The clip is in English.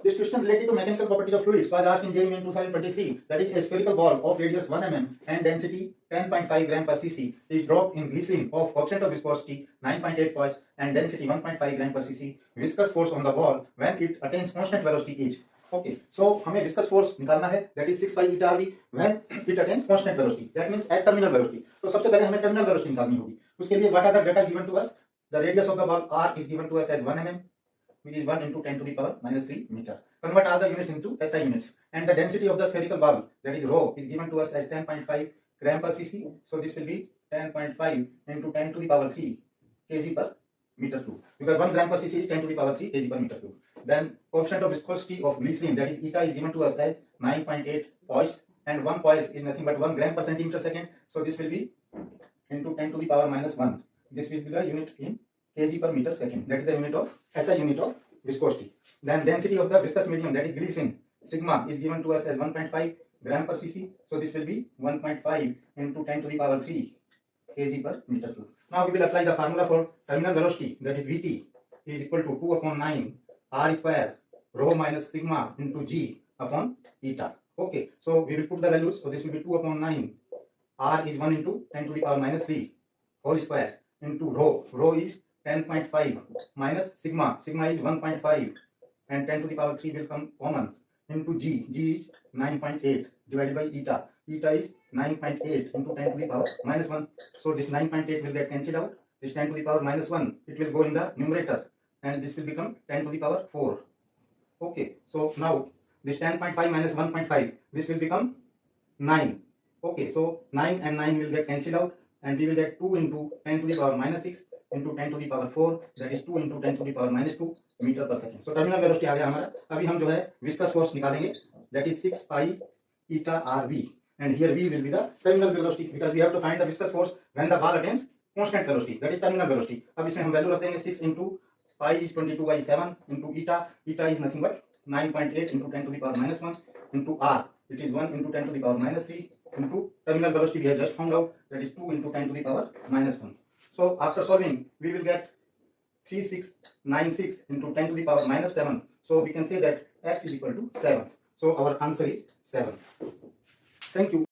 This question related to mechanical properties of fluids was asked in JEE in 2023. That is, a spherical ball of radius 1 mm and density 10.5 gram per cc is dropped in glycerin of coefficient of viscosity 9.8 points and density 1.5 gram per cc. Viscous force on the ball when it attains constant velocity is. Okay, so हमें viscous force निकालना है, that is 6 pi eta RV when it attains constant velocity. That means at terminal velocity. तो सबसे पहले हमें terminal velocity निकालनी होगी. उसके लिए what are the data given to us? The radius of the ball r is given to us as 1 mm, which is 1 into 10 to the power minus 3 meter. Convert all the units into SI units. And the density of the spherical ball, that is rho, is given to us as 10.5 gram per cc. So this will be 10.5 into 10 to the power 3 kg per meter cube. Because 1 gram per cc is 10 to the power 3 kg per meter cube. Then coefficient of viscosity of glycerin, that is eta, is given to us as 9.8 poise. And 1 poise is nothing but 1 gram per centimeter second. So this will be into 10 to the power minus 1. This will be the unit in kg per meter second. That is the unit of SI unit of viscosity. Then density of the viscous medium, that is glycerin, sigma, is given to us as 1.5 gram per cc. So this will be 1.5 into 10 to the power 3 kg per meter cube. Now we will apply the formula for terminal velocity, that is Vt is equal to 2 upon 9 r square rho minus sigma into g upon eta. Okay, so we will put the values. So this will be 2 upon 9 r is 1 into 10 to the power minus 3 whole square into rho is 10.5 minus sigma is 1.5 and 10 to the power 3 will come common into g is 9.8 divided by eta is 9.8 into 10 to the power minus 1. So this 9.8 will get cancelled out. This 10 to the power minus 1, it will go in the numerator and this will become 10 to the power 4. Okay, so now this 10.5 minus 1.5, this will become 9. Okay, so 9 and 9 will get cancelled out and we will get 2 into 10 to the power minus 6 into 10 to the power 4, that is 2 into 10 to the power minus 2 metre पर second. So terminal velocity आ गया हमारा. अभी हम जो है viscous force निकालेंगे, that is 6 pi eta rv and here v will be the terminal velocity because we have to find the viscous force when the ball attains constant velocity, that is terminal velocity. अब इसमें हम value रख देंगे 6 into pi is 22/7 into eta is nothing but 9.8 into 10 to the power minus 1 into r, it is 1 into 10 to the power minus 3 into terminal velocity we have just found out, that is 2 into 10 to the power minus 1. So after solving we will get 3696 into 10 to the power minus 7. So we can say that x is equal to 7. So our answer is 7. Thank you.